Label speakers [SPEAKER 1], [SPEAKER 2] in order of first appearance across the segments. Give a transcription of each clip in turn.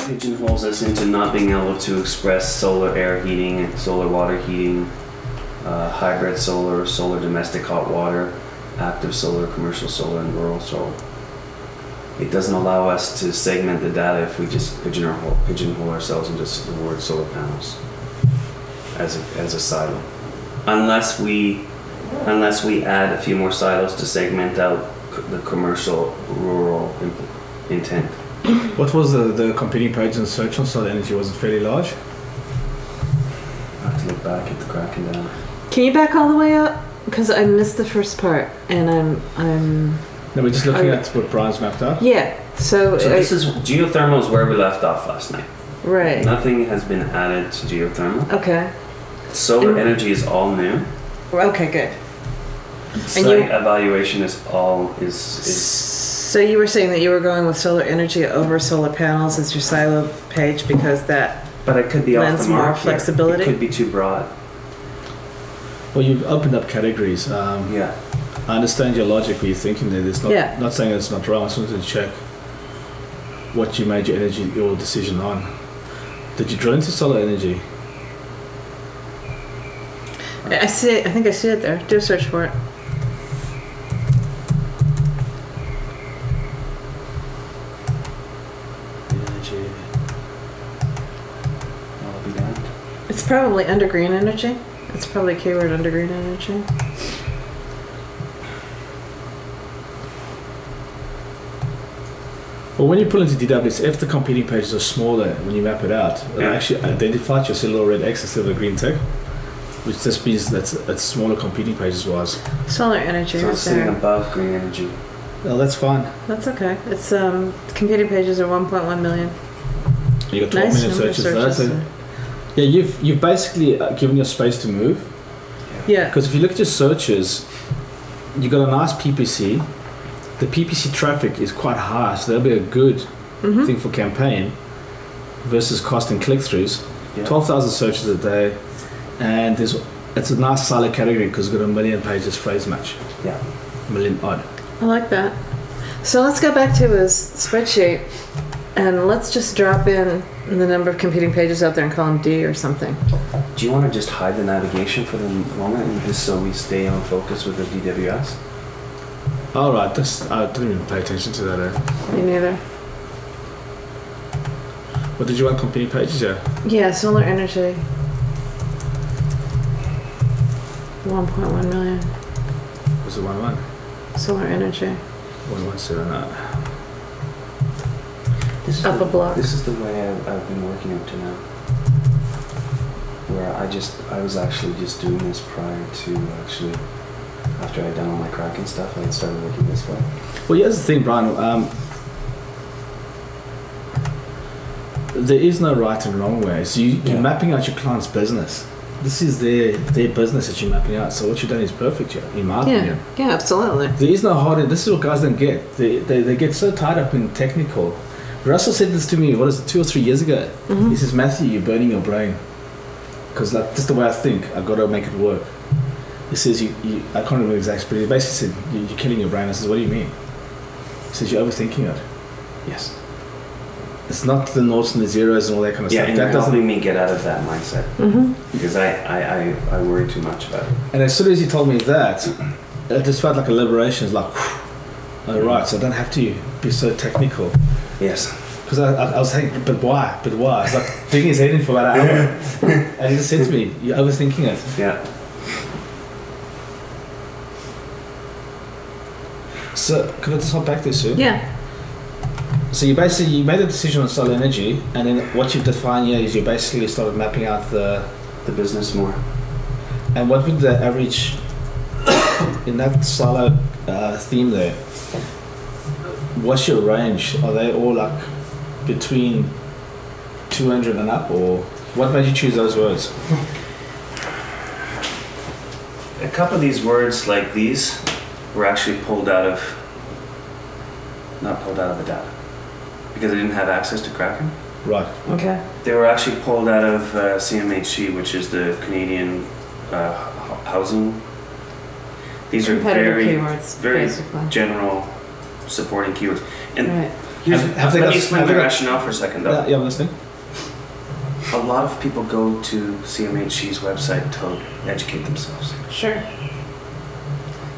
[SPEAKER 1] Pigeonholes us into not being able to express solar air heating, solar water heating, hybrid solar, solar domestic hot water, active solar, commercial solar, and rural solar. It doesn't allow us to segment the data if we just pigeonhole ourselves into the word solar panels as a silo. Unless we add a few more silos to segment out the commercial, rural intent.
[SPEAKER 2] What was the competing page and search on solar energy? Was it fairly large?
[SPEAKER 1] I have to look back at the cracking down.
[SPEAKER 3] Can you back all the way up? Because I missed the first part, and I'm.
[SPEAKER 2] No, we're just looking at what Brian's mapped out.
[SPEAKER 3] Yeah. So
[SPEAKER 1] this is geothermal is where we left off last night.
[SPEAKER 3] Right.
[SPEAKER 1] Nothing has been added to geothermal.
[SPEAKER 3] Okay.
[SPEAKER 1] Solar energy is all new.
[SPEAKER 3] Okay, good.
[SPEAKER 1] Site evaluation is
[SPEAKER 3] So you were saying that you were going with solar energy over solar panels as your silo page because that.
[SPEAKER 1] But it could be off the mark.
[SPEAKER 3] More flexibility.
[SPEAKER 1] It could be too broad.
[SPEAKER 2] Well, you've opened up categories.
[SPEAKER 1] Yeah.
[SPEAKER 2] I understand your logic where you're thinking there. It's not,
[SPEAKER 3] yeah.
[SPEAKER 2] Not saying it's not wrong. I just wanted to check what you made your decision on. Did you drill into solar energy?
[SPEAKER 3] I see it. I think I see it there. Do a search for it.
[SPEAKER 2] Energy.
[SPEAKER 1] I'll be damned.
[SPEAKER 3] It's probably under green energy. It's probably a keyword under green energy.
[SPEAKER 2] Well, when you pull into DWS, if the competing pages are smaller, when you map it out, it actually identifies your little red X instead of a green tick, which just means that it's smaller competing pages wise.
[SPEAKER 3] Solar energy.
[SPEAKER 1] So it's sitting above green energy.
[SPEAKER 2] Well, that's fine.
[SPEAKER 3] That's okay. It's competing pages are 1.1 million.
[SPEAKER 2] You got 12 million searches. Yeah, you've basically given your space to move.
[SPEAKER 3] Yeah.
[SPEAKER 2] Because if you look at your searches, you got a nice PPC. The PPC traffic is quite high, so that'll be a good thing for campaign versus cost and click-throughs. Yeah. 12,000 searches a day, and it's a nice solid category because it's got 1 million pages phrase match.
[SPEAKER 1] Yeah.
[SPEAKER 2] 1 million odd.
[SPEAKER 3] I like that. So let's go back to his spreadsheet, and let's just drop in the number of competing pages out there in column D or something.
[SPEAKER 1] Do you want to just hide the navigation for the moment, and just so we stay on focus with the DWS?
[SPEAKER 2] All right, I didn't even pay attention to that.
[SPEAKER 3] Me neither.
[SPEAKER 2] What did you want competing pages?
[SPEAKER 3] Yeah, solar energy. 1.1 million.
[SPEAKER 2] Was it 1.1?
[SPEAKER 3] Solar energy.
[SPEAKER 2] 1.178.
[SPEAKER 3] Up a block.
[SPEAKER 1] This is the way I've been working up to now. Where I was actually just doing this prior to after I'd done all my cracking stuff, I started working this way.
[SPEAKER 2] Well, here's the thing, Brian. There is no right and wrong way. So you're mapping out your client's business. This is their business that you're mapping out. So what you've done is perfect, in my opinion.
[SPEAKER 3] Yeah, absolutely.
[SPEAKER 2] There is no hard. This is what guys don't get. They get so tied up in technical. Russell said this to me, 2 or 3 years ago. He says, Matthew, you're burning your brain. Because just the way I think, I've got to make it work. He says, I can't remember exactly, but he basically said, you're killing your brain. I said, what do you mean? He says, you're overthinking it.
[SPEAKER 1] Yes.
[SPEAKER 2] It's not the noughts and the zeros and all that kind of stuff.
[SPEAKER 1] Yeah,
[SPEAKER 2] that
[SPEAKER 1] you're helping me get out of that mindset. Because I worry too much about it.
[SPEAKER 2] And as soon as he told me that, it just felt like a liberation. It's like, oh, right, so I don't have to be so technical.
[SPEAKER 1] Yes.
[SPEAKER 2] Because I was saying, but why? But why? It's like digging his head in for about an hour. And he just said to me, you're overthinking it.
[SPEAKER 1] Yeah.
[SPEAKER 2] So, could I just hop back there, Sue?
[SPEAKER 3] Yeah.
[SPEAKER 2] So you made a decision on solar energy, and then what you've defined here is you basically started mapping out the
[SPEAKER 1] business more.
[SPEAKER 2] And what would the average in that silo theme there? What's your range? Are they all like between 200 and up, or what made you choose those words?
[SPEAKER 1] A couple of these words like these were actually not pulled out of the data because I didn't have access to Kraken.
[SPEAKER 2] Right.
[SPEAKER 3] Okay.
[SPEAKER 1] They were actually pulled out of CMHC, which is the Canadian housing. These are very
[SPEAKER 3] keywords,
[SPEAKER 1] very
[SPEAKER 3] basically.
[SPEAKER 1] general supporting keywords. And
[SPEAKER 3] Right.
[SPEAKER 2] Have they
[SPEAKER 1] let
[SPEAKER 2] got-
[SPEAKER 1] me explain
[SPEAKER 2] have
[SPEAKER 1] my
[SPEAKER 2] they got-
[SPEAKER 1] rationale for a second, though.
[SPEAKER 2] Yeah, I'm listening.
[SPEAKER 1] A lot of people go to CMHC's website to educate themselves.
[SPEAKER 3] Sure.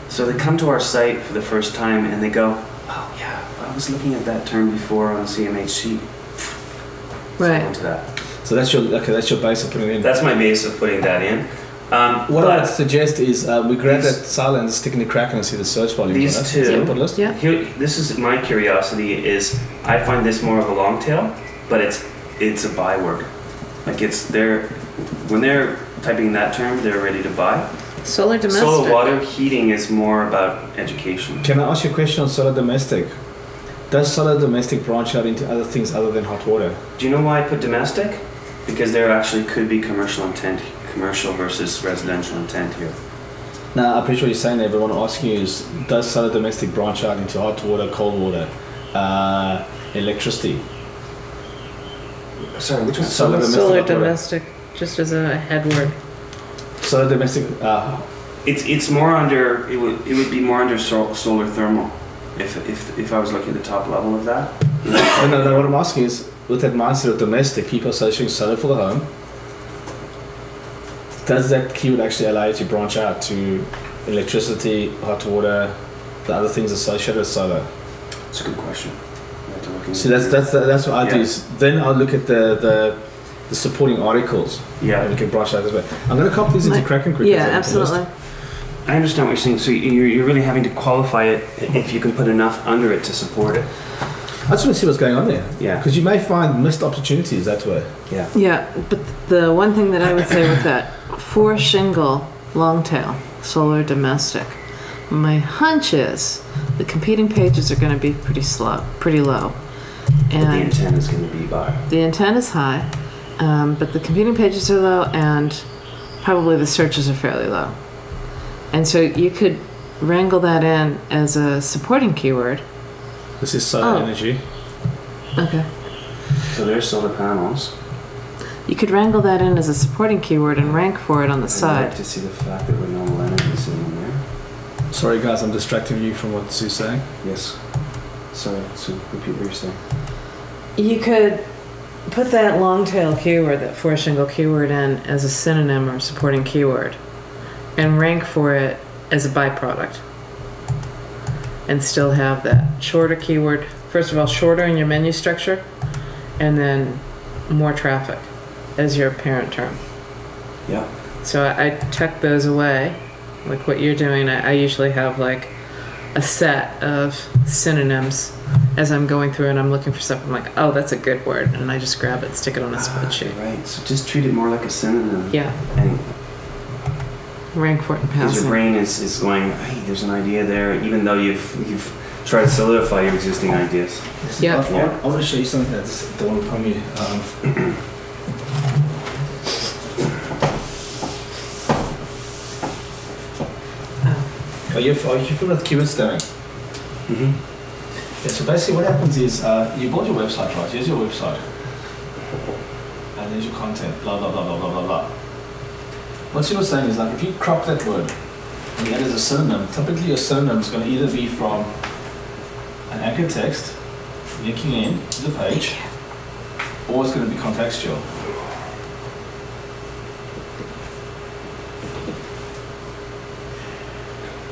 [SPEAKER 1] So they come to our site for the first time and they go, oh yeah, I was looking at that term before on CMHC.
[SPEAKER 3] Right.
[SPEAKER 1] Into that.
[SPEAKER 2] So that's your base of putting it in.
[SPEAKER 1] That's my base of putting that in.
[SPEAKER 2] What I would
[SPEAKER 1] but
[SPEAKER 2] suggest is we grab that silent and stick in the crack and see the search volume.
[SPEAKER 1] these two-
[SPEAKER 2] Input list.
[SPEAKER 3] Yeah.
[SPEAKER 1] here, this is my curiosity is I find this more of a long tail, but it's a byword. Like when they're typing that term, they're ready to buy.
[SPEAKER 3] Solar domestic.
[SPEAKER 1] Solar water heating is more about education.
[SPEAKER 2] Can I ask you a question on solar domestic? Does solar domestic branch out into other things other than hot water?
[SPEAKER 1] Do you know why I put domestic? Because there actually could be commercial intent, commercial versus residential intent here.
[SPEAKER 2] Now, I'm pretty sure you're saying that, but what I'm asking you is, does solar domestic branch out into hot water, cold water, electricity?
[SPEAKER 1] Sorry, which one?
[SPEAKER 2] Solar domestic.
[SPEAKER 3] Solar
[SPEAKER 2] hot water.
[SPEAKER 3] Domestic, just as a head word.
[SPEAKER 2] Solar domestic.
[SPEAKER 1] It's more under it would be more under solar thermal if I was looking at the top level of that.
[SPEAKER 2] No. What I'm asking is, with that mindset of domestic, people associating solar for the home, does that keyword actually allow you to branch out to electricity, hot water, the other things associated with solar?
[SPEAKER 1] That's a good question. I have to look into
[SPEAKER 2] See, that's what I do.
[SPEAKER 1] Yeah.
[SPEAKER 2] Is then I'll look at the supporting articles.
[SPEAKER 1] Yeah.
[SPEAKER 2] And we can branch out this way. I'm going to copy these into Kraken quickly.
[SPEAKER 3] Yeah, absolutely.
[SPEAKER 1] I understand what you're saying. So you're really having to qualify it if you can put enough under it to support it.
[SPEAKER 2] I just want to see what's going on there.
[SPEAKER 1] Yeah.
[SPEAKER 2] Because you may find missed opportunities that way.
[SPEAKER 1] Yeah.
[SPEAKER 3] Yeah, but the one thing that I would say with that, for shingle, long tail, solar domestic, my hunch is the competing pages are going to be pretty low.
[SPEAKER 1] But the
[SPEAKER 3] And
[SPEAKER 1] intent is going to be by.
[SPEAKER 3] the intent is high, but the competing pages are low and probably the searches are fairly low. And so you could wrangle that in as a supporting keyword.
[SPEAKER 2] This is solar
[SPEAKER 3] Oh.
[SPEAKER 2] energy.
[SPEAKER 3] Okay.
[SPEAKER 1] So there's solar panels.
[SPEAKER 3] You could wrangle that in as a supporting keyword and rank for it on the
[SPEAKER 1] I'd
[SPEAKER 3] side.
[SPEAKER 1] like to see the fact that renewable energy is sitting in there.
[SPEAKER 2] Sorry guys, I'm distracting you from what Sue's saying.
[SPEAKER 1] Yes. Sorry, so repeat what you're saying.
[SPEAKER 3] You could put that long tail keyword, that for shingle keyword in as a synonym or supporting keyword and rank for it as a byproduct. And still have that shorter keyword. First of all, shorter in your menu structure and then more traffic as your parent term.
[SPEAKER 1] Yeah.
[SPEAKER 3] So I tuck those away, like what you're doing. I usually have like a set of synonyms as I'm going through and I'm looking for stuff. I'm like, oh, that's a good word. And I just grab it and stick it on a spreadsheet.
[SPEAKER 1] Right. So just treat it more like a synonym.
[SPEAKER 3] Yeah,
[SPEAKER 1] And
[SPEAKER 3] rank for it and
[SPEAKER 1] because
[SPEAKER 3] pass
[SPEAKER 1] your
[SPEAKER 3] it.
[SPEAKER 1] brain is going, hey, there's an idea there, even though you've tried to solidify your existing ideas.
[SPEAKER 3] Yeah.
[SPEAKER 2] I want to show you something that's the one from me. Are you familiar with keyword stemming?
[SPEAKER 1] Mm-hmm.
[SPEAKER 2] Yeah, so basically what happens is you build your website, right? Here's your website. And there's your content, blah, blah, blah, blah, blah, blah, blah. What you were saying is like if you crop that word and you add it as a synonym, typically your synonym is going to either be from an anchor text linking in to the page, or it's going to be contextual.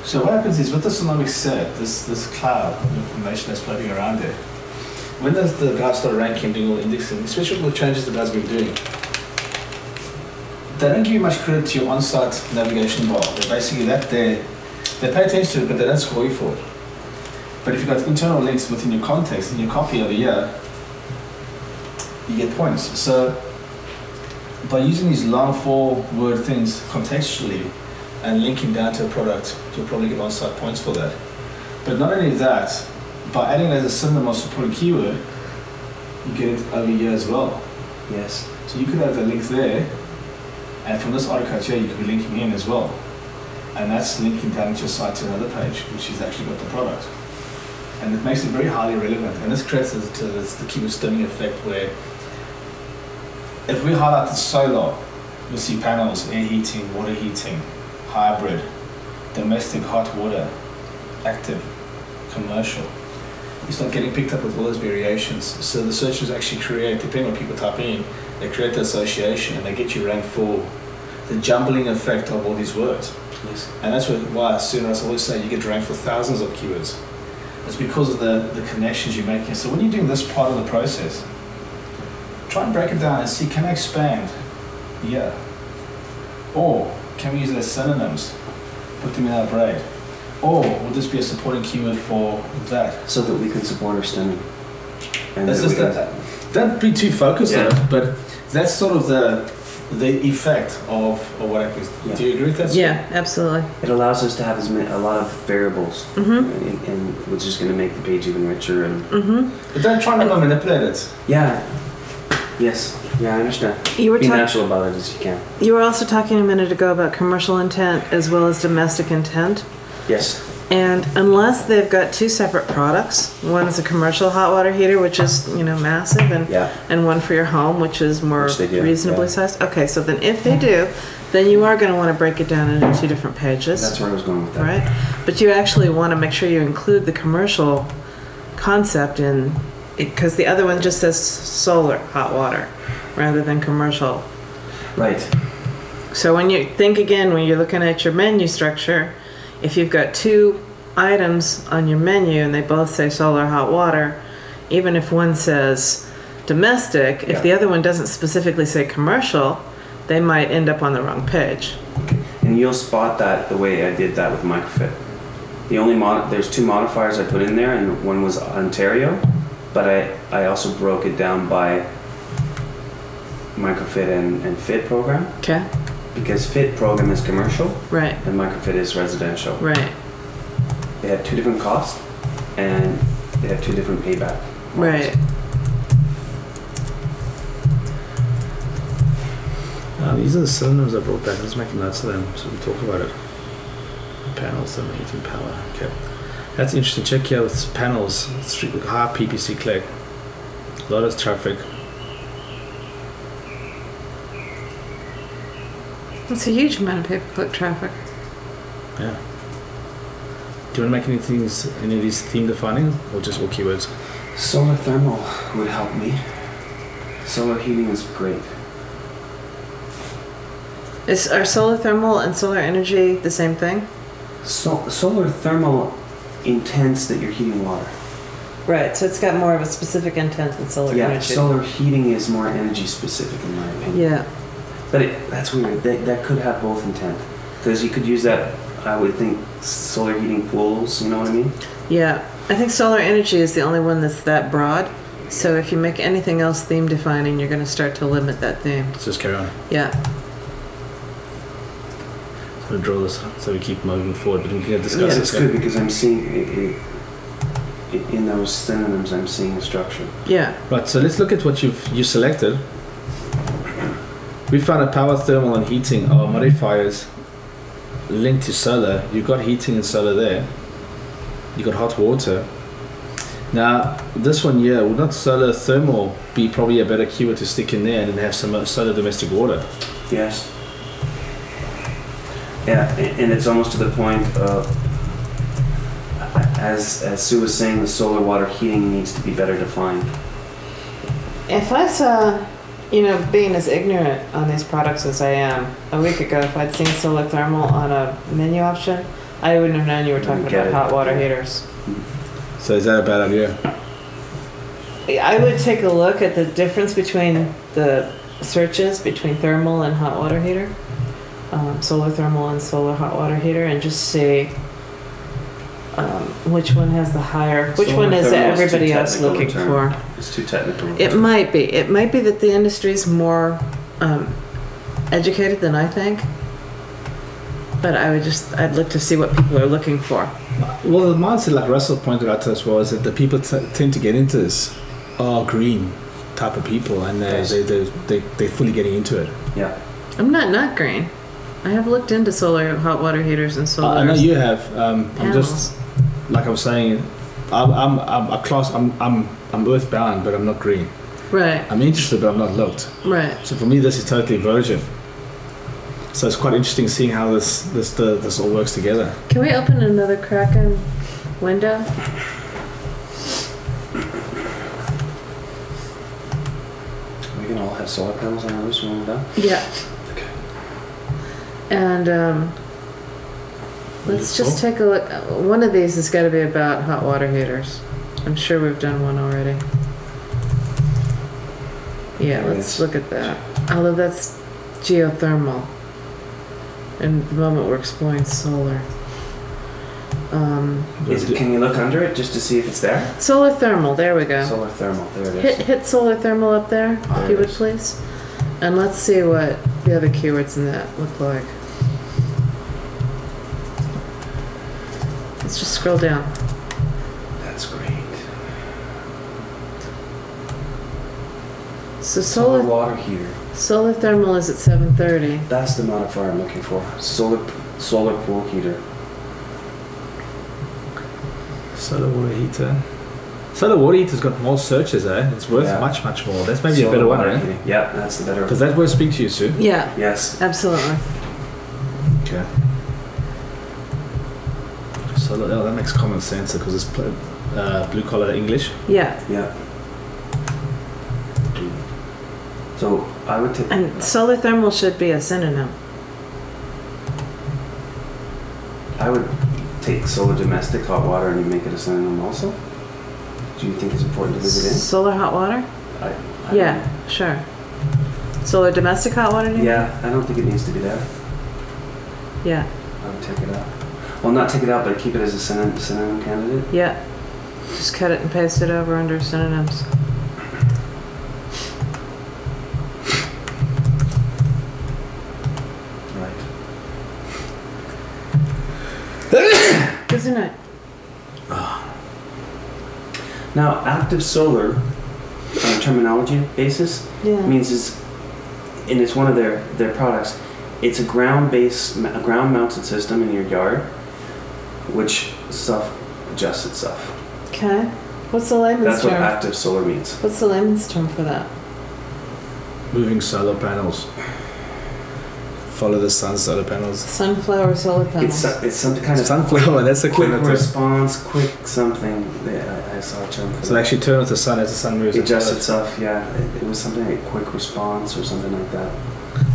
[SPEAKER 2] So what happens is with the synomic set, this cloud of information that's floating around there, when the guys start ranking, doing all indexing, especially with the changes the guys have been doing, they don't give you much credit to your on-site navigation bar. They're basically that they pay attention to it, but they don't score you for it. But if you've got internal links within your context, in your copy over here, you get points. So by using these long 4-word things contextually and linking down to a product, you'll probably get on-site points for that. But not only that, by adding it as a synonym or supporting keyword, you get it over here as well.
[SPEAKER 1] Yes.
[SPEAKER 2] So you could have the link there, and from this article here, you could be linking in as well. And that's linking down to your site to another page, which has actually got the product. And it makes it very highly relevant. And this creates the keyword stemming effect where if we highlight the solar, you'll see panels, air heating, water heating, hybrid, domestic hot water, active, commercial. you start getting picked up with all those variations. So the searchers actually create, depending on what people type in, they create the association and they get you ranked for the jumbling effect of all these words.
[SPEAKER 1] Yes.
[SPEAKER 2] And that's why sooner, as I always say, you get ranked for thousands of keywords. It's because of the connections you're making. So when you're doing this part of the process, try and break it down and see, can I expand? Yeah. Or can we use it as synonyms? Put them in our braid. Or would this be a supporting keyword for that?
[SPEAKER 1] So that we can support our stemming. And
[SPEAKER 2] That's just don't be too focused on it, but that's sort of the effect of what happens.
[SPEAKER 1] Yeah.
[SPEAKER 2] Do you agree with that?
[SPEAKER 3] Yeah, absolutely.
[SPEAKER 1] It allows us to have a lot of variables, and which is going to make the page even richer. And
[SPEAKER 2] But don't try not to manipulate it.
[SPEAKER 1] yeah, yes, yeah, I understand.
[SPEAKER 3] You were
[SPEAKER 1] Be
[SPEAKER 3] talking.
[SPEAKER 1] natural about it as you can.
[SPEAKER 3] You were also talking a minute ago about commercial intent as well as domestic intent.
[SPEAKER 1] Yes.
[SPEAKER 3] And unless they've got two separate products, one's a commercial hot water heater, which is, massive, and one for your home, which is more
[SPEAKER 1] Which they do,
[SPEAKER 3] reasonably
[SPEAKER 1] yeah.
[SPEAKER 3] sized. Okay, so then if they do, then you are going to want to break it down into two different pages.
[SPEAKER 1] That's where I was going with that.
[SPEAKER 3] Right? But you actually want to make sure you include the commercial concept in it, because the other one just says solar hot water rather than commercial.
[SPEAKER 1] Right.
[SPEAKER 3] So when you think again, when you're looking at your menu structure, if you've got two items on your menu and they both say solar hot water, even if one says domestic, if the other one doesn't specifically say commercial, they might end up on the wrong page.
[SPEAKER 1] And you'll spot that the way I did that with microfit. The only there's two modifiers I put in there, and one was Ontario, but I also broke it down by microfit and fit program.
[SPEAKER 3] Okay.
[SPEAKER 1] Because fit program is commercial,
[SPEAKER 3] Right.
[SPEAKER 1] and microfit is residential.
[SPEAKER 3] Right.
[SPEAKER 1] They have two different costs, and they have two different payback models.
[SPEAKER 3] Right.
[SPEAKER 2] These are the synonyms I brought back. Let's make notes of them so we talk about it. Panels, thermal heating power. Okay. That's interesting. Check here with panels. It's high PPC click. A lot of traffic.
[SPEAKER 3] That's a huge amount of pay-per-click traffic.
[SPEAKER 2] Yeah. Do you want to make any of these theme defining, or just all keywords?
[SPEAKER 1] Solar thermal would help me. Solar heating is great.
[SPEAKER 3] Are solar thermal and solar energy the same thing?
[SPEAKER 1] Solar thermal intends that you're heating water.
[SPEAKER 3] Right, so it's got more of a specific intent than solar
[SPEAKER 1] Yeah,
[SPEAKER 3] energy.
[SPEAKER 1] solar heating is more energy specific in my opinion.
[SPEAKER 3] Yeah.
[SPEAKER 1] But that's weird. That could have both intent. Because you could use that, I would think, solar heating pools, you know what I mean?
[SPEAKER 3] Yeah. I think solar energy is the only one that's that broad. So if you make anything else theme defining, you're going to start to limit that theme.
[SPEAKER 2] Let's just carry on.
[SPEAKER 3] Yeah.
[SPEAKER 2] I'm going to draw this so we keep moving forward, but we can discuss
[SPEAKER 1] Yeah,
[SPEAKER 2] it.
[SPEAKER 1] it's good because I'm seeing, in those synonyms, I'm seeing a structure.
[SPEAKER 3] Yeah.
[SPEAKER 2] Right, so let's look at what you selected. We found a power, thermal, and heating are modifiers linked to solar. You've got heating and solar there. You've got hot water. Now, this one here, would not solar thermal be probably a better keyword to stick in there and then have some solar domestic water?
[SPEAKER 1] Yes. Yeah, and it's almost to the point of, as Sue was saying, the solar water heating needs to be better defined.
[SPEAKER 3] If I saw, being as ignorant on these products as I am, a week ago, if I'd seen solar thermal on a menu option, I wouldn't have known you were talking about hot water heaters.
[SPEAKER 2] So is that a bad idea?
[SPEAKER 3] I would take a look at the difference between the searches between thermal and hot water heater, solar thermal and solar hot water heater, and just see which one has the higher, which
[SPEAKER 1] Solar
[SPEAKER 3] one is
[SPEAKER 1] thermal
[SPEAKER 3] everybody
[SPEAKER 1] too
[SPEAKER 3] else
[SPEAKER 1] technical
[SPEAKER 3] looking
[SPEAKER 1] a term.
[SPEAKER 3] for.
[SPEAKER 1] It's too technical.
[SPEAKER 3] It might be. It might be that the industry's more educated than I think. But I'd look to see what people are looking for.
[SPEAKER 2] Well, the mindset, like Russell pointed out to us, was that the people tend to get into this are green type of people, and they're fully getting into it.
[SPEAKER 1] Yeah.
[SPEAKER 3] I'm not green. I have looked into solar hot water heaters and solar.
[SPEAKER 2] I know you have. I'm
[SPEAKER 3] panels.
[SPEAKER 2] just like I was saying. I'm a class. I'm earthbound, but I'm not green.
[SPEAKER 3] Right.
[SPEAKER 2] I'm interested, but I'm not looked.
[SPEAKER 3] Right.
[SPEAKER 2] So for me, this is totally virgin. So it's quite interesting seeing how this all works together.
[SPEAKER 3] Can we open another Kraken window?
[SPEAKER 1] have solar panels on our roofs when we're done?
[SPEAKER 3] Yeah.
[SPEAKER 1] Okay.
[SPEAKER 3] And let's just take a look. One of these has got to be about hot water heaters. I'm sure we've done one already. Yeah, let's look at that. Although that's geothermal. And at the moment we're exploring solar.
[SPEAKER 1] Can you look under it just to see if it's there?
[SPEAKER 3] Solar thermal, there we go.
[SPEAKER 1] Solar thermal, there it is.
[SPEAKER 3] Hit solar thermal up there, if you would please. And let's see what the other keywords in that look like. Let's just scroll down.
[SPEAKER 1] That's great.
[SPEAKER 3] So
[SPEAKER 1] Solar water heater.
[SPEAKER 3] solar thermal is at 730.
[SPEAKER 1] That's the modifier I'm looking for. Solar pool heater.
[SPEAKER 2] Solar water heater. Solar water heater's got more searches, eh? It's worth much more. That's maybe a better one, eh?
[SPEAKER 1] Yeah, that's the better one.
[SPEAKER 2] Does that worth speak to you, Sue?
[SPEAKER 3] Yeah.
[SPEAKER 1] Yes.
[SPEAKER 3] Absolutely.
[SPEAKER 2] Okay. Solar, that makes common sense because it's blue collar English.
[SPEAKER 3] Yeah.
[SPEAKER 1] Yeah. So I would take.
[SPEAKER 3] And solar thermal should be a synonym.
[SPEAKER 1] I would take solar domestic hot water and you make it a synonym also. Do you think it's important to leave it in?
[SPEAKER 3] Solar hot water?
[SPEAKER 1] I
[SPEAKER 3] Yeah, sure. Solar domestic hot water?
[SPEAKER 1] Yeah, I don't think it needs to be there.
[SPEAKER 3] Yeah.
[SPEAKER 1] I would take it out. Well, not take it out, but keep it as a synonym candidate.
[SPEAKER 3] Yeah. Just cut it and paste it over under synonyms. Isn't it?
[SPEAKER 1] Now, active solar, on a terminology basis, means and it's one of their products. It's a ground-mounted system in your yard, which self-adjusts itself.
[SPEAKER 3] Okay. What's the layman's
[SPEAKER 1] That's
[SPEAKER 3] term?
[SPEAKER 1] what active solar means.
[SPEAKER 3] What's the layman's term for that?
[SPEAKER 2] Moving solar panels. Follow the sun solar panels.
[SPEAKER 3] Sunflower solar panels.
[SPEAKER 1] It's some kind of
[SPEAKER 2] sunflower. That's a
[SPEAKER 1] quick
[SPEAKER 2] clever term.
[SPEAKER 1] response, quick something. I saw a term for
[SPEAKER 2] So
[SPEAKER 1] that.
[SPEAKER 2] actually turn off the sun as the sun moves.
[SPEAKER 1] It adjusts itself. Yeah, it was something like quick response or something like that.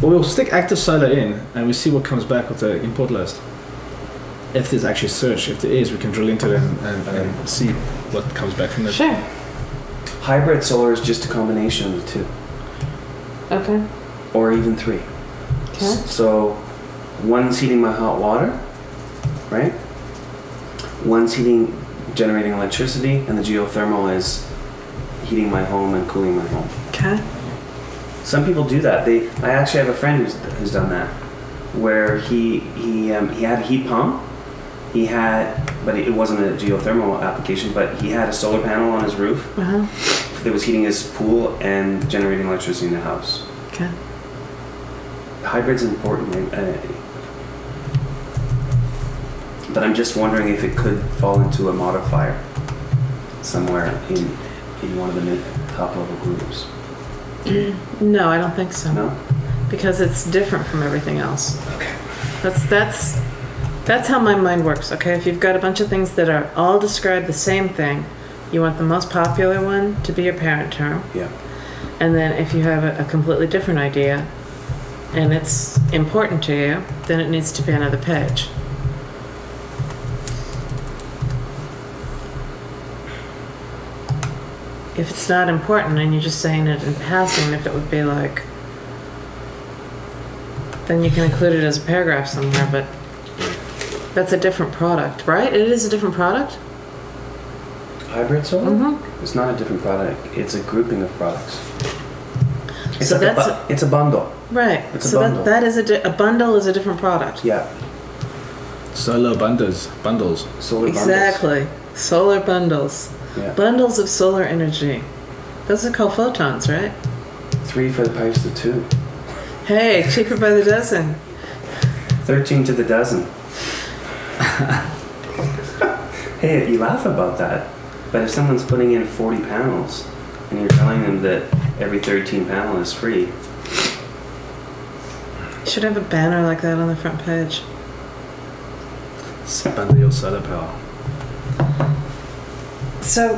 [SPEAKER 2] Well, we'll stick active solar in and we see what comes back with the import list. If there's actually search, if there is, we can drill into it and see what comes back from it.
[SPEAKER 3] Sure.
[SPEAKER 1] Hybrid solar is just a combination of the two.
[SPEAKER 3] Okay.
[SPEAKER 1] Or even three.
[SPEAKER 3] Okay.
[SPEAKER 1] So one's heating my hot water, right? One's generating electricity, and the geothermal is heating my home and cooling my home.
[SPEAKER 3] Okay.
[SPEAKER 1] Some people do that. I actually have a friend who's done that, where he had a heat pump. But it wasn't a geothermal application, but he had a solar panel on his roof that was heating his pool and generating electricity in the house.
[SPEAKER 3] Okay.
[SPEAKER 1] Hybrid's important, but I'm just wondering if it could fall into a modifier somewhere in one of the top level groups.
[SPEAKER 3] No, I don't think so.
[SPEAKER 1] No?
[SPEAKER 3] Because it's different from everything else.
[SPEAKER 1] Okay.
[SPEAKER 3] That's how my mind works, okay? If you've got a bunch of things that are all describe the same thing, you want the most popular one to be your parent term.
[SPEAKER 1] Yeah.
[SPEAKER 3] And then if you have a completely different idea and it's important to you, then it needs to be another page. If it's not important and you're just saying it in passing, if it would be like, then you can include it as a paragraph somewhere, but that's a different product, right? It is a different product?
[SPEAKER 1] Hybrid solar?
[SPEAKER 3] Mm-hmm.
[SPEAKER 1] It's not a different product. It's a grouping of products.
[SPEAKER 3] So
[SPEAKER 1] It's a bundle.
[SPEAKER 3] Right.
[SPEAKER 1] It's a
[SPEAKER 3] so
[SPEAKER 1] bundle.
[SPEAKER 3] that is a bundle is a different product.
[SPEAKER 1] Yeah.
[SPEAKER 2] Solar bundles.
[SPEAKER 1] Solar
[SPEAKER 3] Exactly. Solar bundles.
[SPEAKER 1] Yeah.
[SPEAKER 3] Bundles of solar energy. Those are called photons, right?
[SPEAKER 1] 3 for the price of 2.
[SPEAKER 3] Hey, cheaper by the dozen.
[SPEAKER 1] 13 to the dozen. Hey, you laugh about that, but if someone's putting in 40 panels and you're telling them that every 13 panel is free.
[SPEAKER 3] You should have a banner like that on the front page.
[SPEAKER 2] Bundle your solar power.
[SPEAKER 3] So,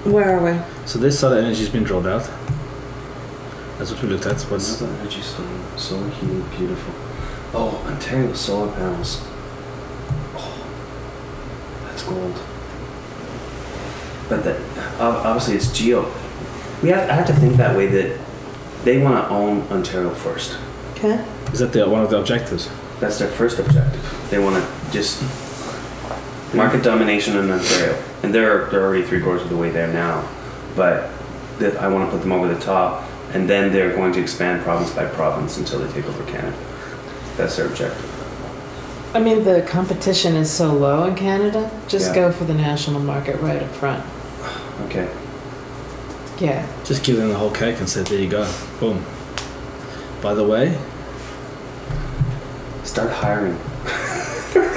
[SPEAKER 3] where are we?
[SPEAKER 2] So this solar energy has been drilled out. That's what we looked at. What's
[SPEAKER 1] renewable energy solar heating, beautiful. Oh, Ontario solar panels. Oh, that's gold. But that obviously it's geo. I have to think that way, that they want to own Ontario first.
[SPEAKER 3] Okay.
[SPEAKER 2] Is that one of the objectives?
[SPEAKER 1] That's their first objective. They want to just market domination in Ontario, and they're already 3/4 of the way there now. But I want to put them over the top, and then they're going to expand province by province until they take over Canada. That's their objective.
[SPEAKER 3] I mean, the competition is so low in Canada. Just
[SPEAKER 1] Yeah.
[SPEAKER 3] go for the national market right up front.
[SPEAKER 1] Okay.
[SPEAKER 3] Yeah.
[SPEAKER 2] Just give them the whole cake and say, there you go. Boom. By the way,
[SPEAKER 1] Start hiring. Because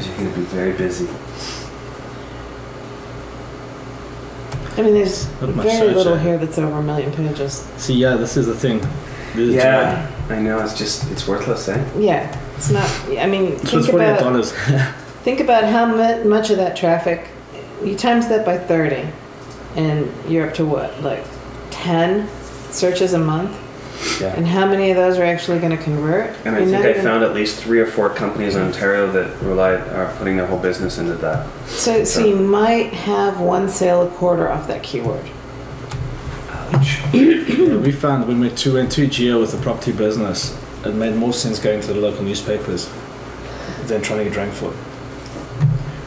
[SPEAKER 1] you're going to be very busy.
[SPEAKER 3] I mean, there's
[SPEAKER 2] Not much
[SPEAKER 3] very
[SPEAKER 2] search,
[SPEAKER 3] little
[SPEAKER 2] eh?
[SPEAKER 3] here that's over 1 million pages.
[SPEAKER 2] see, yeah, this is the thing. This is
[SPEAKER 1] Yeah, I know. It's worthless, eh?
[SPEAKER 3] Yeah, it's not. I mean,
[SPEAKER 2] So it's $48.
[SPEAKER 3] think about how much of that traffic. You times that by 30, and you're up to what, like 10 searches a month?
[SPEAKER 1] Yeah.
[SPEAKER 3] And how many of those are actually going to convert?
[SPEAKER 1] And I
[SPEAKER 3] You're
[SPEAKER 1] think
[SPEAKER 3] not
[SPEAKER 1] I
[SPEAKER 3] even-
[SPEAKER 1] found at least 3 or 4 companies in Ontario that are putting their whole business into that.
[SPEAKER 3] So you might have 1 sale a quarter off that keyword.
[SPEAKER 1] Ouch.
[SPEAKER 2] Yeah, we found when we went to geo with the property business, it made more sense going to the local newspapers than trying to get ranked for it.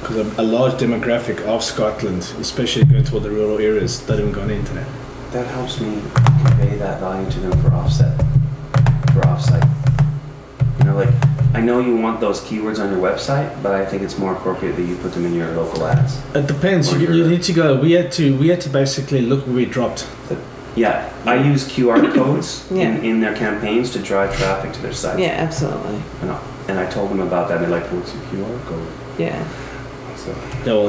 [SPEAKER 2] Because a large demographic of Scotland, especially going toward the rural areas, don't even go on the internet.
[SPEAKER 1] That helps me convey that value to them for offsite. You know, like, I know you want those keywords on your website, but I think it's more appropriate that you put them in your local ads.
[SPEAKER 2] It depends.
[SPEAKER 1] Or
[SPEAKER 2] You
[SPEAKER 1] your-
[SPEAKER 2] need to go. We had to basically look where we dropped.
[SPEAKER 1] Yeah, I use QR codes
[SPEAKER 3] Yeah.
[SPEAKER 1] in their campaigns to drive traffic to their site.
[SPEAKER 3] Yeah, absolutely.
[SPEAKER 1] And I told them about that, and they're like, what's a QR code?
[SPEAKER 3] Yeah.
[SPEAKER 1] So,
[SPEAKER 2] Yeah, well,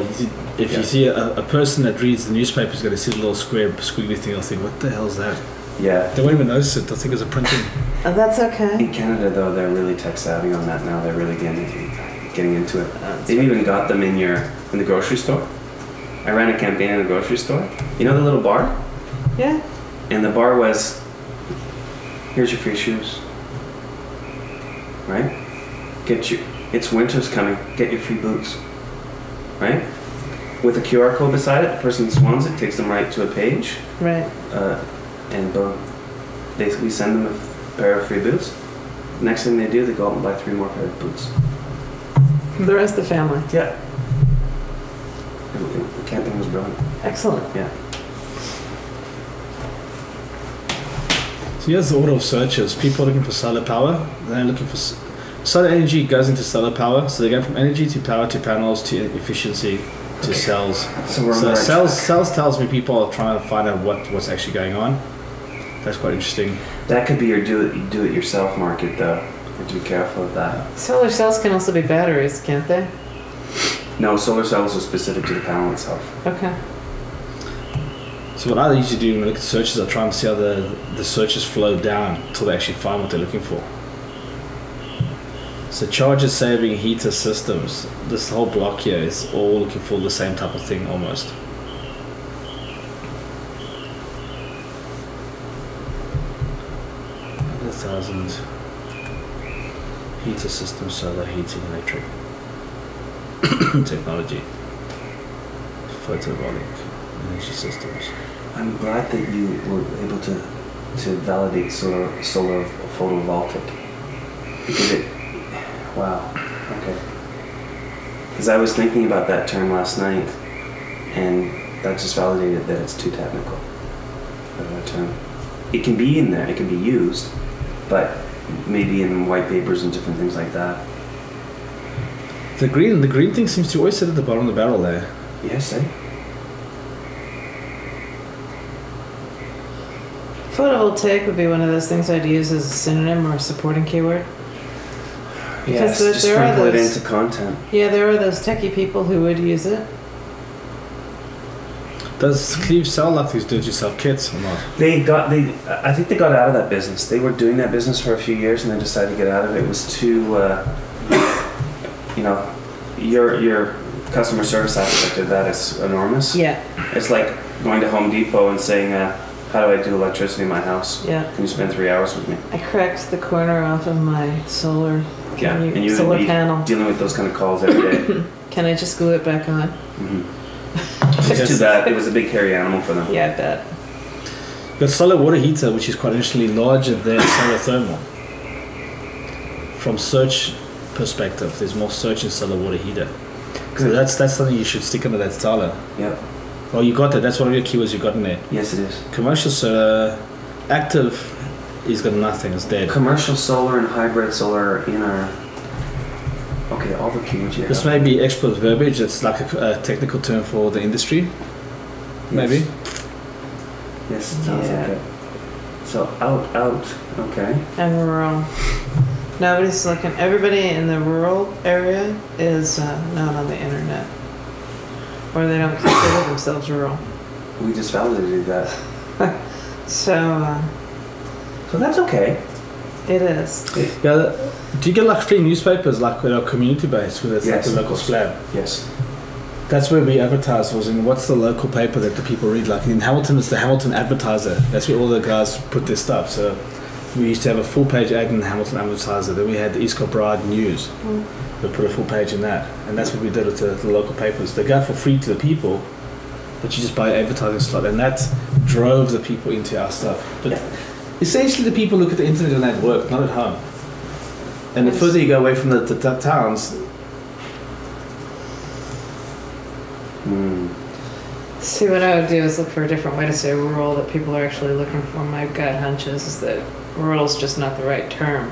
[SPEAKER 2] if
[SPEAKER 1] Yeah.
[SPEAKER 2] you see a person that reads the newspaper is going to see the little square squiggly thing, they'll think, what the hell's that?
[SPEAKER 1] yeah.
[SPEAKER 2] They won't even notice it. They'll think it's a printing.
[SPEAKER 3] Oh, that's okay.
[SPEAKER 1] In Canada, though, they're really tech savvy on that now. They're really getting into it.
[SPEAKER 3] That's
[SPEAKER 1] They've even got them in the grocery store. I ran a campaign in a grocery store. You know the little bar?
[SPEAKER 3] Yeah.
[SPEAKER 1] And the bar was, here's your free shoes. Right? It's winter's coming. Get your free boots. Right? With a QR code beside it, the person swans it, takes them right to a page,
[SPEAKER 3] Right.
[SPEAKER 1] and boom. We send them a pair of free boots. Next thing they do, they go out and buy 3 more pair of boots.
[SPEAKER 3] The rest of the family.
[SPEAKER 1] Yeah. The campaign was brilliant.
[SPEAKER 3] Excellent.
[SPEAKER 1] Yeah.
[SPEAKER 2] So here's the order of searches. People are looking for solar power. They're looking for solar energy goes into solar power. So they go from energy to power to panels to efficiency to cells.
[SPEAKER 1] So we're on
[SPEAKER 2] So
[SPEAKER 1] the right
[SPEAKER 2] cells tells me people are trying to find out what's actually going on. That's quite interesting.
[SPEAKER 1] That could be your do it yourself market, though. You have to be careful of that.
[SPEAKER 3] Solar cells can also be batteries, can't they?
[SPEAKER 1] No, solar cells are specific to the panel itself.
[SPEAKER 3] Okay.
[SPEAKER 2] So what I usually do when I look at searches, I try and see how the searches flow down until they actually find what they're looking for. So charger saving heater systems. This whole block here is all looking for the same type of thing almost. $100,000 heater system, solar heating, electric technology, photovoltaic energy systems.
[SPEAKER 1] I'm glad that you were able to validate solar photovoltaic, because wow, okay. Because I was thinking about that term last night, and that just validated that it's too technical for that term. It can be in there, it can be used, but maybe in white papers and different things like that.
[SPEAKER 2] The green thing seems to always sit at the bottom of the barrel there.
[SPEAKER 1] Yes, eh?
[SPEAKER 3] Photovoltaic would be one of those things I'd use as a synonym or a supporting keyword.
[SPEAKER 1] Yes,
[SPEAKER 3] Because
[SPEAKER 1] just
[SPEAKER 3] there are
[SPEAKER 1] sprinkle it
[SPEAKER 3] those-
[SPEAKER 1] into content.
[SPEAKER 3] Yeah, there are those techie people who would use it.
[SPEAKER 2] Does Cleve sell like these do-it-yourself kits or not?
[SPEAKER 1] I think they got out of that business. They were doing that business for a few years and then decided to get out of it. It was too, your customer service aspect of that is enormous.
[SPEAKER 3] Yeah.
[SPEAKER 1] It's like going to Home Depot and saying, how do I do electricity in my house?
[SPEAKER 3] Yeah.
[SPEAKER 1] Can you spend 3 hours with me?
[SPEAKER 3] I cracked the corner off of my solar
[SPEAKER 1] Yeah, and you
[SPEAKER 3] solar
[SPEAKER 1] would be
[SPEAKER 3] panel.
[SPEAKER 1] dealing with those kind of calls every day.
[SPEAKER 3] Can I just glue it back on?
[SPEAKER 1] It's too bad. It was a big hairy animal for them.
[SPEAKER 3] Yeah, I bet.
[SPEAKER 2] Got solar water heater, which is quite interestingly larger than solar thermal. From search perspective, there's more search in solar water heater. So that's something you should stick under that title.
[SPEAKER 1] Yep.
[SPEAKER 2] Oh, you got that. That's one of your keywords you got in there.
[SPEAKER 1] Yes, it is.
[SPEAKER 2] Commercial solar, active, is got nothing. It's dead.
[SPEAKER 1] Commercial solar and hybrid solar are in our. Okay, all the keywords you have.
[SPEAKER 2] This may be expert verbiage. It's like a technical term for the industry.
[SPEAKER 1] Yes.
[SPEAKER 2] Maybe.
[SPEAKER 1] Yes, it sounds like it. So out. Okay.
[SPEAKER 3] And rural. Nobody's looking. Everybody in the rural area is not on the internet. Or they don't consider themselves rural.
[SPEAKER 1] We just validated that.
[SPEAKER 3] So
[SPEAKER 1] that's okay.
[SPEAKER 3] it is.
[SPEAKER 2] Yeah. Do you get like free newspapers, like community based, where it's
[SPEAKER 1] Yes,
[SPEAKER 2] like a
[SPEAKER 1] of
[SPEAKER 2] local
[SPEAKER 1] course.
[SPEAKER 2] slab?
[SPEAKER 1] Yes.
[SPEAKER 2] That's where we advertise. Was in what's the local paper that the people read? Like in Hamilton, it's the Hamilton Advertiser. That's where all the guys put their stuff. So we used to have a full page ad in the Hamilton Advertiser. Then we had the East Kilbride News. We put a full page in that, and that's what we did with the local papers. They go for free to the people, but you just buy an advertising slot, and that drove the people into our stuff. But essentially, the people look at the internet and at work, not at home. And the further you go away from the towns,
[SPEAKER 3] See, what I would do is look for a different way to say rural that people are actually looking for. My gut hunch is that rural is just not the right term.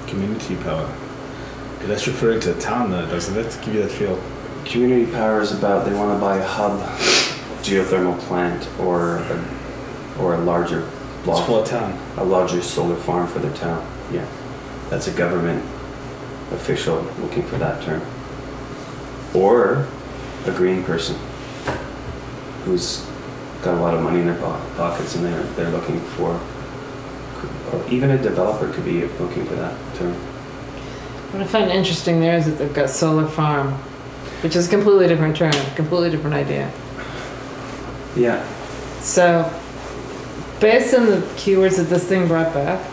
[SPEAKER 2] community power. Okay, that's referring to a town, though, doesn't it? To give you that feel.
[SPEAKER 1] Community power is about they want to buy a hub geothermal plant or a larger block.
[SPEAKER 2] It's for a town.
[SPEAKER 1] A larger solar farm for their town. Yeah, that's a government official looking for that term. Or a green person who's got a lot of money in their pockets and they're looking for, or even a developer could be looking for that term.
[SPEAKER 3] What I find interesting there is that they've got solar farm, which is a completely different term, completely different idea.
[SPEAKER 1] Yeah.
[SPEAKER 3] So, based on the keywords that this thing brought back,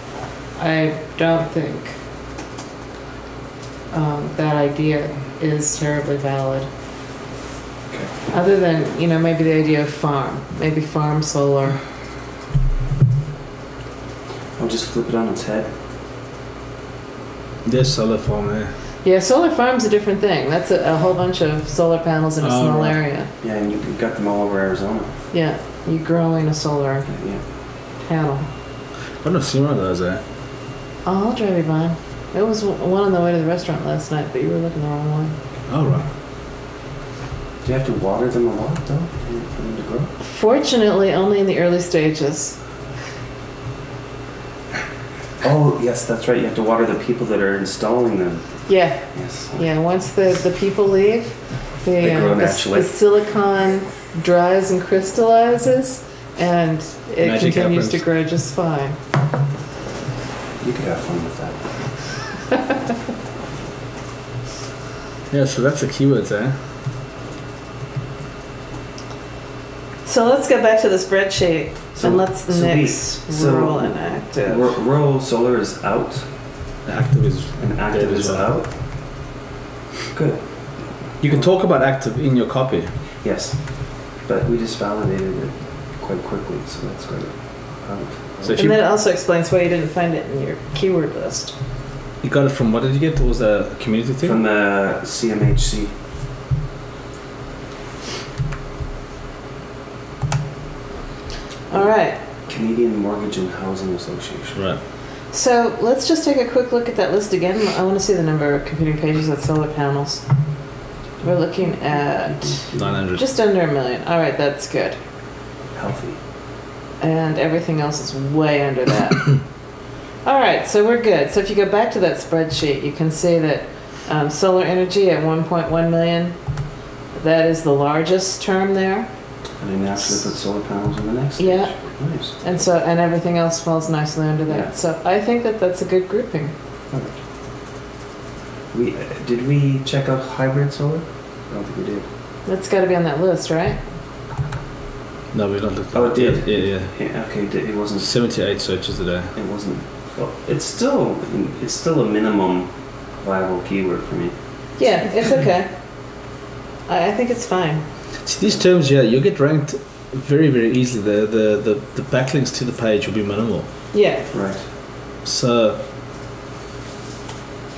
[SPEAKER 3] I don't think that idea is terribly valid.
[SPEAKER 1] Okay.
[SPEAKER 3] Other than, maybe the idea of farm, maybe farm solar.
[SPEAKER 1] I'll just flip it on its head.
[SPEAKER 2] There's solar farm there.
[SPEAKER 3] Yeah, solar farm's a different thing. That's a whole bunch of solar panels in a small
[SPEAKER 2] right.
[SPEAKER 3] area.
[SPEAKER 1] Yeah, and you've got them all over Arizona.
[SPEAKER 3] Yeah, you're growing a solar
[SPEAKER 1] Yeah.
[SPEAKER 3] panel.
[SPEAKER 2] I've not seen one of those there.
[SPEAKER 3] Oh, I'll drive you by. There was one on the way to the restaurant last night, but you were looking the wrong way.
[SPEAKER 2] Oh, right.
[SPEAKER 1] Do you have to water them a lot though for them to grow?
[SPEAKER 3] Fortunately, only in the early stages.
[SPEAKER 1] Oh, yes, that's right. You have to water the people that are installing them.
[SPEAKER 3] Yeah,
[SPEAKER 1] Yes.
[SPEAKER 3] yeah. Once the people leave,
[SPEAKER 1] They grow naturally.
[SPEAKER 3] the silicon dries and crystallizes, and it
[SPEAKER 2] Magic
[SPEAKER 3] continues
[SPEAKER 2] happens.
[SPEAKER 3] to grow just fine.
[SPEAKER 1] You could have fun with that.
[SPEAKER 2] Yeah, so that's the keywords there.
[SPEAKER 3] So let's go back to the spreadsheet and let's
[SPEAKER 1] so
[SPEAKER 3] mix rural and active.
[SPEAKER 1] Rural solar is out
[SPEAKER 2] Active is
[SPEAKER 1] and active
[SPEAKER 2] dead
[SPEAKER 1] is
[SPEAKER 2] as well.
[SPEAKER 1] out. Good.
[SPEAKER 2] You can talk about active in your copy.
[SPEAKER 1] Yes, but we just validated it quite quickly, so that's great.
[SPEAKER 2] So if
[SPEAKER 3] And
[SPEAKER 2] you,
[SPEAKER 3] that also explains why you didn't find it in your keyword list.
[SPEAKER 2] you got it from, what did you get? It was a community thing?
[SPEAKER 1] From the CMHC.
[SPEAKER 3] All right.
[SPEAKER 1] Canadian Mortgage and Housing Association.
[SPEAKER 2] Right.
[SPEAKER 3] So let's just take a quick look at that list again. I want to see the number of computing pages with solar panels. We're looking at
[SPEAKER 2] 900.
[SPEAKER 3] just under 1 million. All right, that's good.
[SPEAKER 1] Healthy.
[SPEAKER 3] And everything else is way under that. All right, so we're good. So if you go back to that spreadsheet, you can see that solar energy at 1.1 million, that is the largest term there.
[SPEAKER 1] And then actually put solar panels in the next
[SPEAKER 3] Yeah.
[SPEAKER 1] stage. Nice.
[SPEAKER 3] And everything else falls nicely under that.
[SPEAKER 1] Yeah.
[SPEAKER 3] So I think that that's a good grouping.
[SPEAKER 1] Did we check out hybrid solar? I don't think we did.
[SPEAKER 3] That's got to be on that list, right?
[SPEAKER 2] No, we've not looked at
[SPEAKER 1] Oh, it did?
[SPEAKER 2] Yeah.
[SPEAKER 1] Yeah, okay, it wasn't.
[SPEAKER 2] 78 searches a day.
[SPEAKER 1] It wasn't. Well, it's still a minimum viable keyword for me.
[SPEAKER 3] Yeah, it's okay. I think it's fine.
[SPEAKER 2] See, these terms, yeah, you'll get ranked very, very easily. The backlinks to the page will be minimal.
[SPEAKER 3] Yeah.
[SPEAKER 1] Right.
[SPEAKER 2] So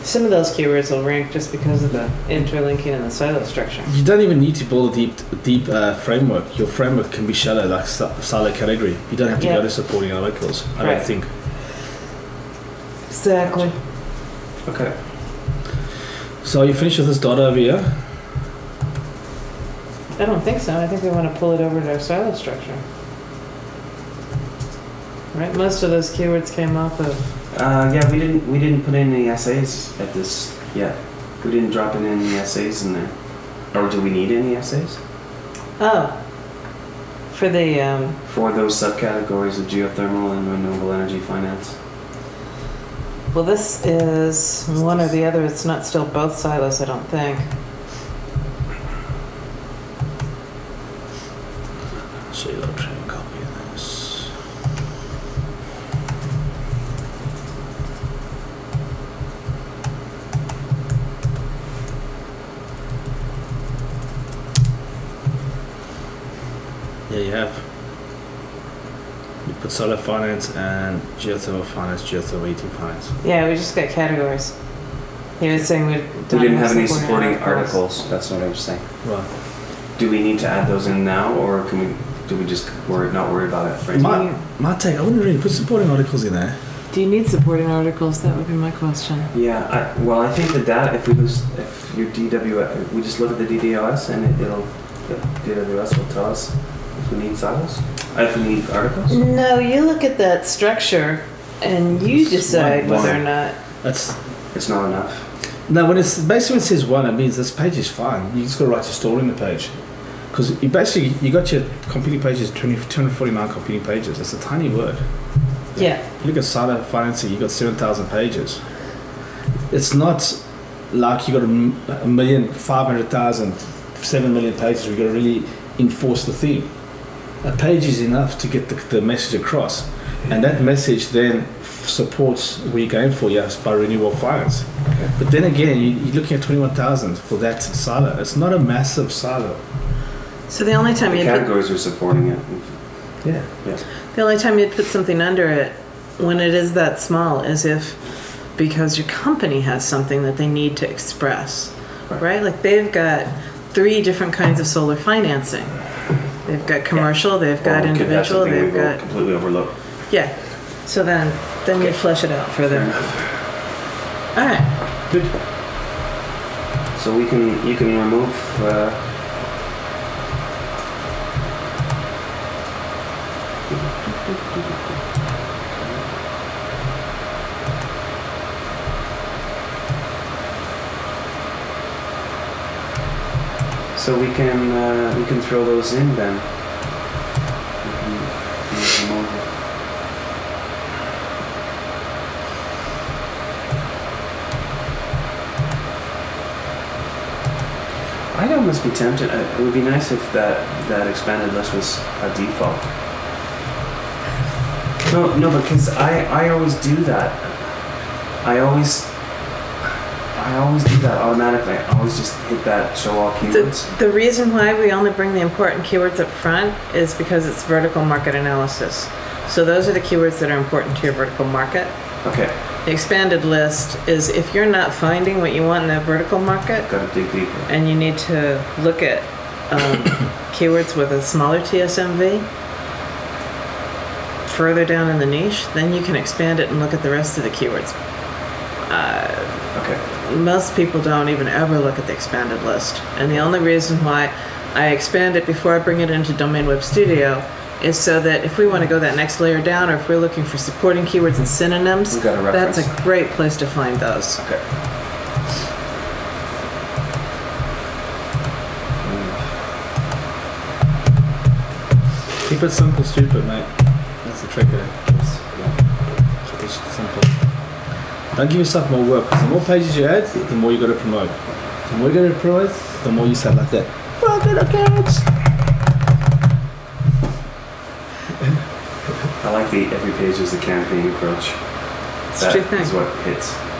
[SPEAKER 3] some of those keywords will rank just because of the interlinking and the silo structure.
[SPEAKER 2] you don't even need to build a deep framework. Your framework can be shallow, like silo category. You don't have to go to supporting articles, I don't think.
[SPEAKER 3] Exactly.
[SPEAKER 1] Okay.
[SPEAKER 2] So are you finished with this data over here?
[SPEAKER 3] I don't think so. I think we want to pull it over to our silo structure. Right? Most of those keywords came off of...
[SPEAKER 1] Yeah, we didn't put in any essays at this yet. We didn't drop in any essays in there. Or do we need any essays?
[SPEAKER 3] Oh. For the...
[SPEAKER 1] For those subcategories of geothermal and renewable energy finance.
[SPEAKER 3] Well, this is one or the other. It's not still both silos, I don't think.
[SPEAKER 2] So you'll try and copy this. Yeah, you have. You put solar finance and geothermal finance, geothermal heating finance.
[SPEAKER 3] Yeah, we just got categories. He was saying we
[SPEAKER 1] didn't have any supporting articles. That's what I was saying.
[SPEAKER 2] Right.
[SPEAKER 1] Do we need to add those in not not worry about it right now?
[SPEAKER 2] My take, I wouldn't really put supporting articles in there.
[SPEAKER 3] Do you need supporting articles? That would be my question.
[SPEAKER 1] Yeah, I think the data, if your DWS, we just look at the DWS and DWS will tell us if we need silos, if we need articles.
[SPEAKER 3] No, you look at that structure and you decide whether or not.
[SPEAKER 1] It's not enough.
[SPEAKER 2] No, when it says one, it means this page is fine. You just got to write your story in the page. Because you got your competing pages, 249 competing pages. That's a tiny word.
[SPEAKER 3] Yeah.
[SPEAKER 2] You look at silo financing, you got 7,000 pages. It's not like you got 1,500,000, 7 million pages. We got to really enforce the theme. A page is enough to get the message across, and that message then supports what you're going for, yes, by renewable finance. Okay. But then again, you're looking at 21,000 for that silo. It's not a massive silo.
[SPEAKER 3] So the only time
[SPEAKER 1] the categories are supporting it.
[SPEAKER 2] Yeah.
[SPEAKER 1] Yes.
[SPEAKER 3] The only time you'd put something under it when it is that small is if because your company has something that they need to express, right? Like they've got 3 different kinds of solar financing. They've got commercial, they've got individual, they've got
[SPEAKER 1] completely overlooked.
[SPEAKER 3] Yeah. So then you flesh it out further. All right.
[SPEAKER 1] Good. So you can remove. So we can throw those in then. I'd almost be tempted. It would be nice if that expanded list was a default. No, because I always do that. I always do that automatically. I always just hit that show all keywords.
[SPEAKER 3] The reason why we only bring the important keywords up front is because it's vertical market analysis. So those are the keywords that are important to your vertical market.
[SPEAKER 1] Okay.
[SPEAKER 3] The expanded list is if you're not finding what you want in that vertical market,
[SPEAKER 1] gotta dig deeper.
[SPEAKER 3] And you need to look at keywords with a smaller TSMV further down in the niche, then you can expand it and look at the rest of the keywords.
[SPEAKER 1] Okay.
[SPEAKER 3] Most people don't even ever look at the expanded list. And the only reason why I expand it before I bring it into Domain Web Studio is so that if we want to go that next layer down, or if we're looking for supporting keywords and synonyms, that's a great place to find those.
[SPEAKER 1] Okay.
[SPEAKER 2] Keep it simple, stupid, mate. That's the trick of it. Keep it simple. Don't give yourself more work, because the more pages you add, the more you got to promote. The more you got to promote, the more you sound like that. broken accounts.
[SPEAKER 1] I like the every page is a campaign approach.
[SPEAKER 3] It's a true thing.
[SPEAKER 1] That is what hits.